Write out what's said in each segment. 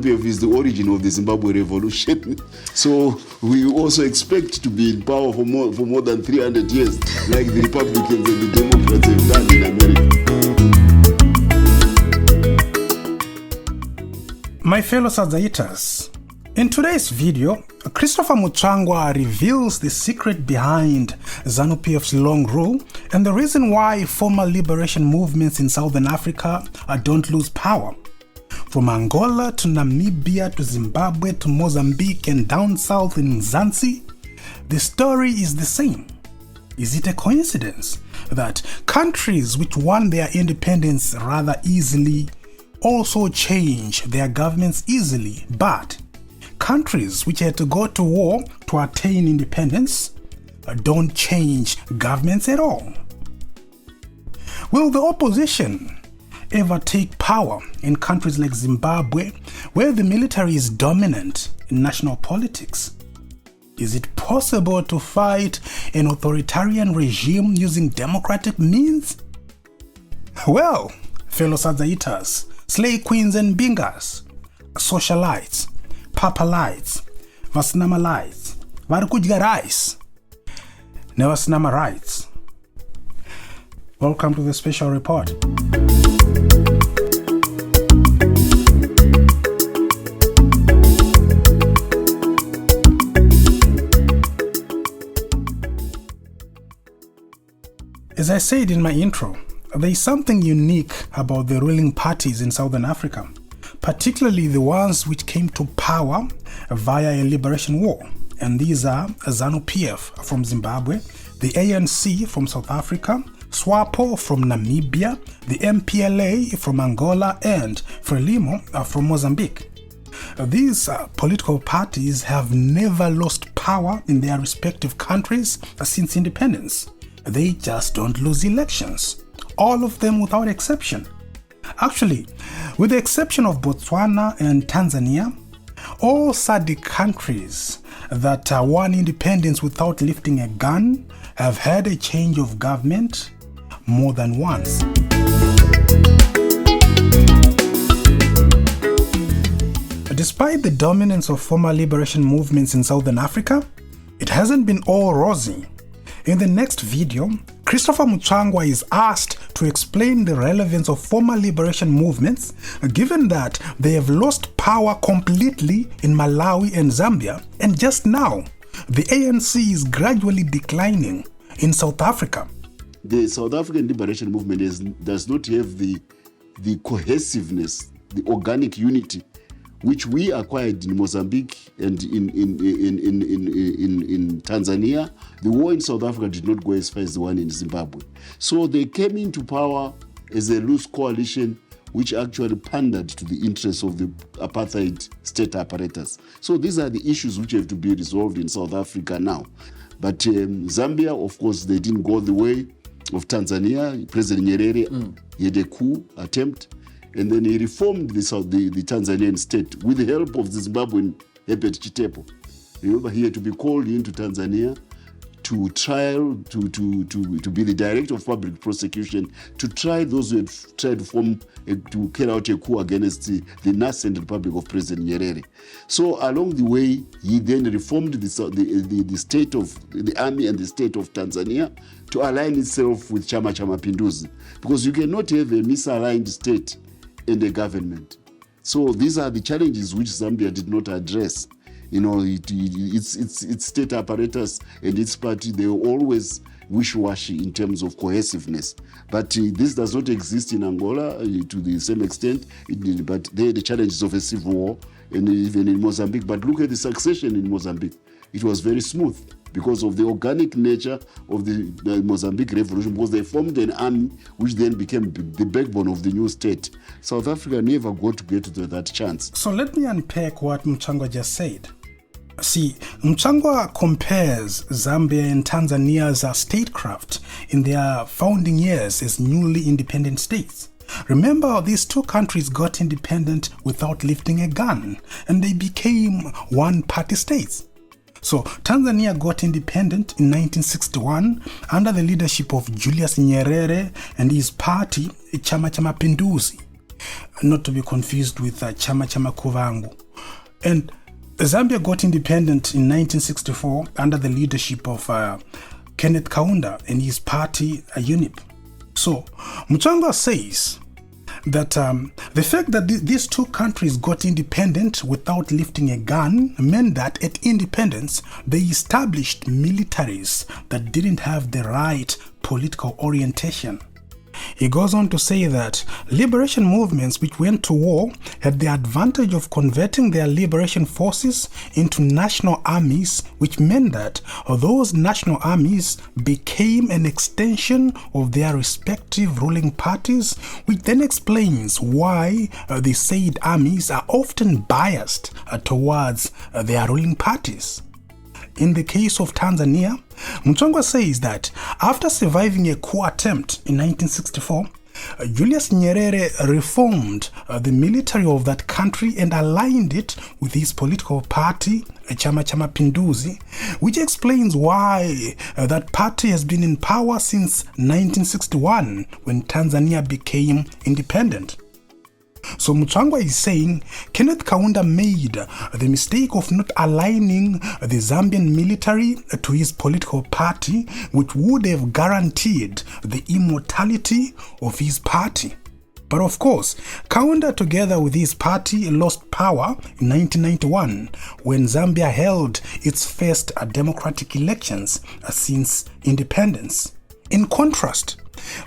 ZANU-PF is the origin of the Zimbabwe revolution. So we also expect to be in power for more than 300 years, like the Republicans and the Democrats have done in America. My fellow Sadzaitas, in today's video, Christopher Mutsvangwa reveals the secret behind ZANU-PF's long rule and the reason why former liberation movements in Southern Africa don't lose power. From Angola to Namibia to Zimbabwe to Mozambique and down south in Mzansi, the story is the same. Is it a coincidence that countries which won their independence rather easily also change their governments easily, but countries which had to go to war to attain independence don't change governments at all? Will the opposition ever take power in countries like Zimbabwe, where the military is dominant in national politics? Is it possible to fight an authoritarian regime using democratic means? Well, fellow Sadzaitas, slay queens and bingas, socialites, papalites, vasinamalites, varikudya rice, nevasinama rights. Welcome to the special report. As I said in my intro, there is something unique about the ruling parties in Southern Africa, particularly the ones which came to power via a liberation war. And these are ZANU-PF from Zimbabwe, the ANC from South Africa, SWAPO from Namibia, the MPLA from Angola, and FRELIMO from Mozambique. These political parties have never lost power in their respective countries since independence. They just don't lose elections. All of them without exception. Actually, with the exception of Botswana and Tanzania, all SADC countries that won independence without lifting a gun have had a change of government more than once. Despite the dominance of former liberation movements in Southern Africa, it hasn't been all rosy. In the next video, Christopher Mutsvangwa is asked to explain the relevance of former liberation movements, given that they have lost power completely in Malawi and Zambia, and just now, the ANC is gradually declining in South Africa. The South African liberation movement does not have the cohesiveness, the organic unity, which we acquired in Mozambique and in Tanzania. The war in South Africa did not go as far as the one in Zimbabwe. So they came into power as a loose coalition which actually pandered to the interests of the apartheid state apparatus. So these are the issues which have to be resolved in South Africa now. But Zambia, of course, they didn't go the way of Tanzania. President Nyerere had a coup attempt, and then he reformed the Tanzanian state with the help of the Zimbabwean Herbert Chitepo. Remember, he had to be called into Tanzania to trial, to be the director of public prosecution, to try those who had tried to carry out a coup against the nascent republic of President Nyerere. So along the way, he then reformed the state of the army and the state of Tanzania to align itself with Chama cha Mapinduzi, because you cannot have a misaligned state and a government. So these are the challenges which Zambia did not address. You know, its state apparatus and its party, they were always wishy-washy in terms of cohesiveness. But this does not exist in Angola to the same extent, but there are the challenges of a civil war, and even in Mozambique. But look at the succession in Mozambique. It was very smooth because of the organic nature of the Mozambique revolution, because they formed an army which then became the backbone of the new state. South Africa never got to get to that chance. So let me unpack what Mutsvangwa just said. See, Mutsvangwa compares Zambia and Tanzania's statecraft in their founding years as newly independent states. Remember, these two countries got independent without lifting a gun, and they became one-party states. So Tanzania got independent in 1961 under the leadership of Julius Nyerere and his party, Chama cha Mapinduzi. not to be confused with Chama Kuvangu. And Zambia got independent in 1964 under the leadership of Kenneth Kaunda and his party UNIP. So Mutsvangwa says that the fact that these two countries got independent without lifting a gun meant that at independence they established militaries that didn't have the right political orientation. He goes on to say that liberation movements which went to war had the advantage of converting their liberation forces into national armies, which meant that those national armies became an extension of their respective ruling parties, which then explains why the said armies are often biased towards their ruling parties. In the case of Tanzania, Mutsvangwa says that after surviving a coup attempt in 1964, Julius Nyerere reformed the military of that country and aligned it with his political party, Chama cha Mapinduzi, which explains why that party has been in power since 1961 when Tanzania became independent. So Mutsvangwa is saying Kenneth Kaunda made the mistake of not aligning the Zambian military to his political party, which would have guaranteed the immortality of his party. But of course, Kaunda together with his party lost power in 1991 when Zambia held its first democratic elections since independence. In contrast,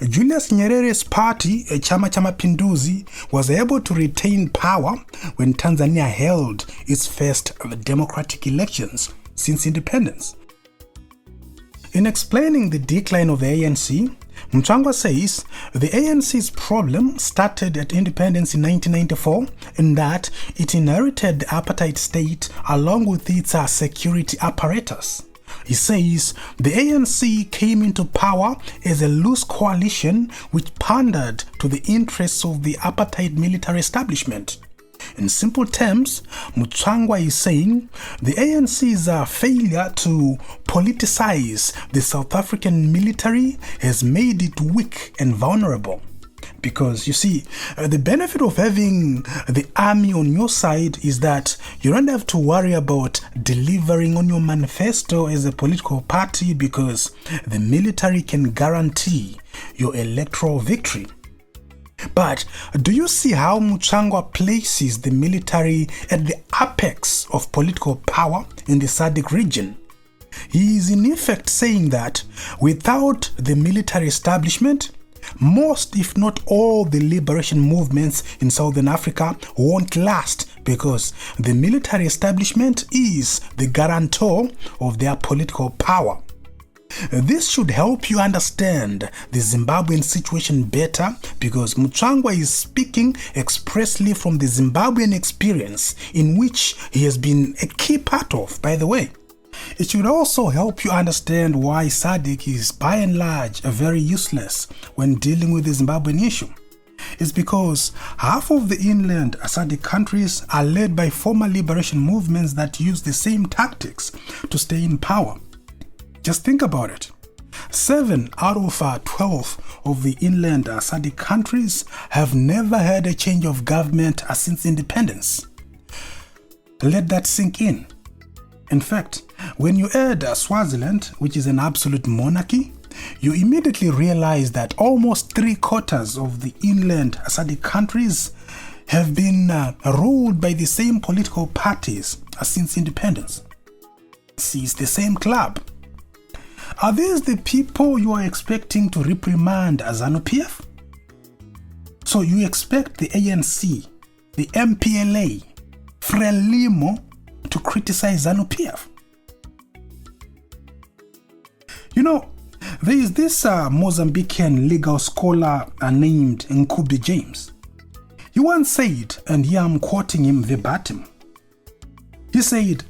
Julius Nyerere's party, Chama cha Mapinduzi, was able to retain power when Tanzania held its first democratic elections since independence. In explaining the decline of the ANC, Mutsvangwa says the ANC's problem started at independence in 1994 in that it inherited the apartheid state along with its security apparatus. He says the ANC came into power as a loose coalition which pandered to the interests of the apartheid military establishment. In simple terms, Mutsvangwa is saying the ANC's failure to politicize the South African military has made it weak and vulnerable. Because you see, the benefit of having the army on your side is that you don't have to worry about delivering on your manifesto as a political party because the military can guarantee your electoral victory. But do you see how Mutsvangwa places the military at the apex of political power in the SADC region? He is in effect saying that without the military establishment, most if not all the liberation movements in Southern Africa won't last because the military establishment is the guarantor of their political power. This should help you understand the Zimbabwean situation better because Mutsvangwa is speaking expressly from the Zimbabwean experience in which he has been a key part of, by the way. It should also help you understand why SADC is by and large very useless when dealing with the Zimbabwean issue. It's because half of the inland SADC countries are led by former liberation movements that use the same tactics to stay in power. Just think about it. 7 out of 12 of the inland SADC countries have never had a change of government since independence. Let that sink in. In fact, when you add Swaziland, which is an absolute monarchy, you immediately realize that almost 3/4 of the inland SADC countries have been ruled by the same political parties since independence. See, it's the same club. Are these the people you are expecting to reprimand ZANU-PF? So you expect the ANC, the MPLA, Frelimo to criticize ZANU-PF? You know, there is this Mozambican legal scholar named Nkubi James. He once said, and here I'm quoting him verbatim, he said,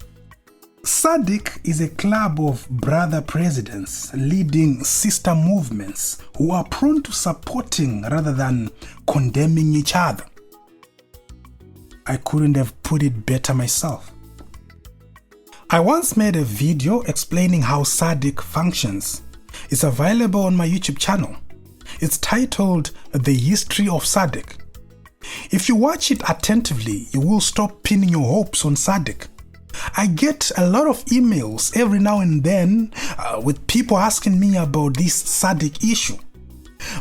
SADC is a club of brother presidents leading sister movements who are prone to supporting rather than condemning each other. I couldn't have put it better myself. I once made a video explaining how SADC functions. It's available on my YouTube channel. It's titled The History of SADC. If you watch it attentively, you will stop pinning your hopes on SADC. I get a lot of emails every now and then with people asking me about this SADC issue.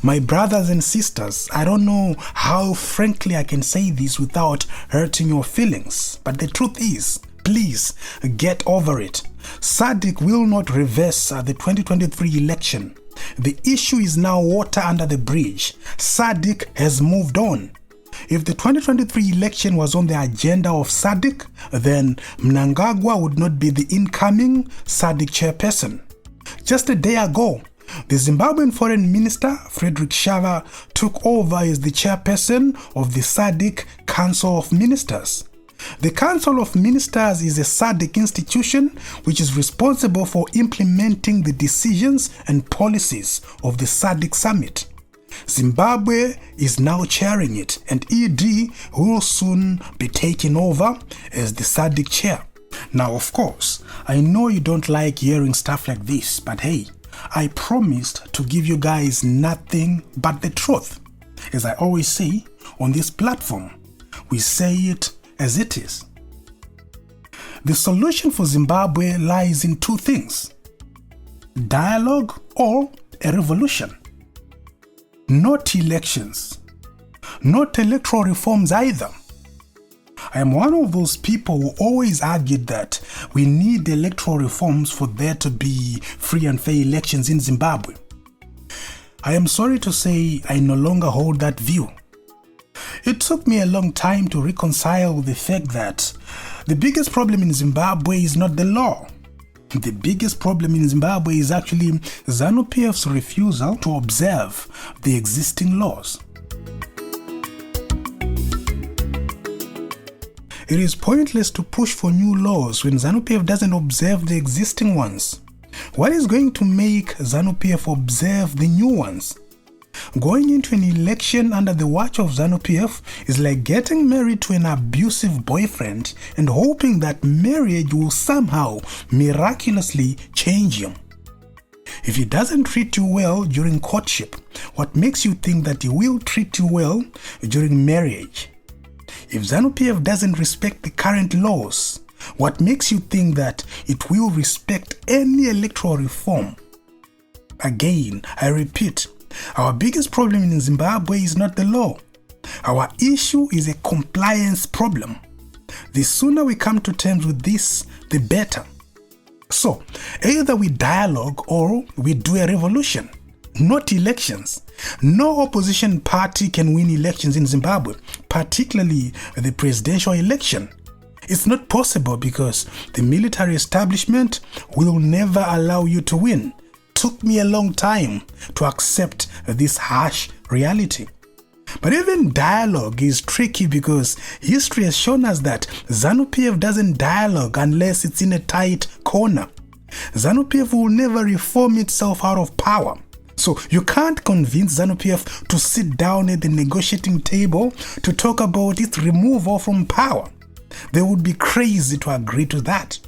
My brothers and sisters, I don't know how frankly I can say this without hurting your feelings, but the truth is, please get over it. SADC will not reverse the 2023 election. The issue is now water under the bridge. SADC has moved on. If the 2023 election was on the agenda of SADC, then Mnangagwa would not be the incoming SADC chairperson. Just a day ago, the Zimbabwean Foreign Minister, Frederick Shava, took over as the chairperson of the SADC Council of Ministers. The Council of Ministers is a SADC institution which is responsible for implementing the decisions and policies of the SADC summit. Zimbabwe is now chairing it, and ED will soon be taking over as the SADC chair. Now, of course, I know you don't like hearing stuff like this, but hey, I promised to give you guys nothing but the truth. As I always say on this platform, we say it as it is. The solution for Zimbabwe lies in two things: dialogue or a revolution. Not elections, not electoral reforms either. I am one of those people who always argued that we need electoral reforms for there to be free and fair elections in Zimbabwe. I am sorry to say I no longer hold that view. It took me a long time to reconcile the fact that the biggest problem in Zimbabwe is not the law. The biggest problem in Zimbabwe is actually ZANU-PF's refusal to observe the existing laws. It is pointless to push for new laws when ZANU-PF doesn't observe the existing ones. What is going to make ZANU-PF observe the new ones? Going into an election under the watch of ZANU-PF is like getting married to an abusive boyfriend and hoping that marriage will somehow miraculously change him. If he doesn't treat you well during courtship, what makes you think that he will treat you well during marriage? If ZANU-PF doesn't respect the current laws, what makes you think that it will respect any electoral reform? Again, I repeat, our biggest problem in Zimbabwe is not the law. Our issue is a compliance problem. The sooner we come to terms with this, the better. So, either we dialogue or we do a revolution, not elections. No opposition party can win elections in Zimbabwe, particularly the presidential election. It's not possible because the military establishment will never allow you to win. Took me a long time to accept this harsh reality. But even dialogue is tricky because history has shown us that ZANU-PF doesn't dialogue unless it's in a tight corner. ZANU-PF will never reform itself out of power. So you can't convince ZANU-PF to sit down at the negotiating table to talk about its removal from power. They would be crazy to agree to that.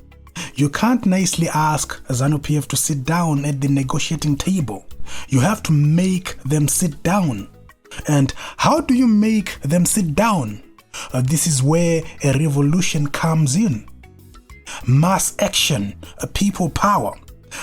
You can't nicely ask ZANU-PF to sit down at the negotiating table. You have to make them sit down. And how do you make them sit down? This is where a revolution comes in. Mass action, people power.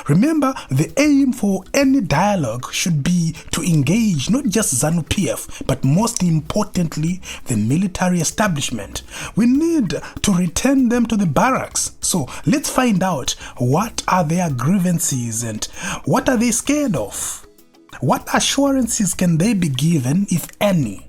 Remember, the aim for any dialogue should be to engage not just ZANU-PF, but most importantly, the military establishment. We need to return them to the barracks. So let's find out what are their grievances and what are they scared of. What assurances can they be given, if any?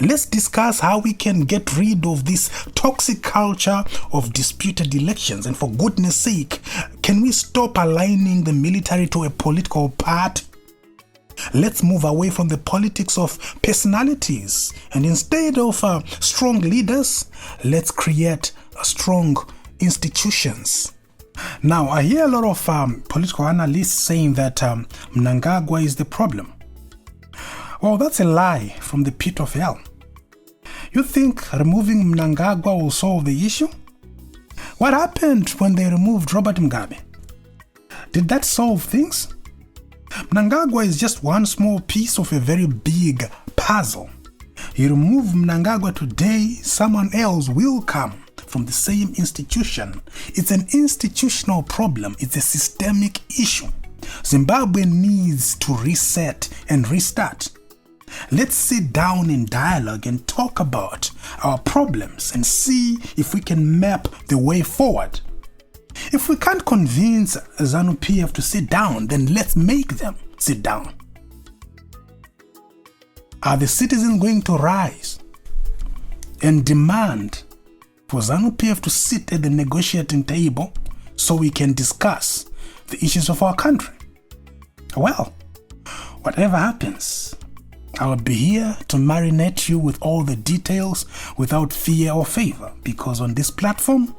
Let's discuss how we can get rid of this toxic culture of disputed elections. And for goodness sake, can we stop aligning the military to a political party? Let's move away from the politics of personalities. And instead of strong leaders, let's create strong institutions. Now, I hear a lot of political analysts saying that Mnangagwa is the problem. Well, that's a lie from the pit of hell. You think removing Mnangagwa will solve the issue? What happened when they removed Robert Mugabe? Did that solve things? Mnangagwa is just one small piece of a very big puzzle. You remove Mnangagwa today, someone else will come from the same institution. It's an institutional problem. It's a systemic issue. Zimbabwe needs to reset and restart. Let's sit down in dialogue and talk about our problems and see if we can map the way forward. If we can't convince ZANU-PF to sit down, then let's make them sit down. Are the citizens going to rise and demand for ZANU-PF to sit at the negotiating table so we can discuss the issues of our country? Well, whatever happens, I will be here to marinate you with all the details without fear or favor, because on this platform,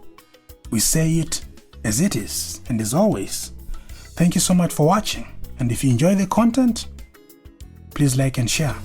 we say it as it is. And as always, thank you so much for watching. And if you enjoy the content, please like and share.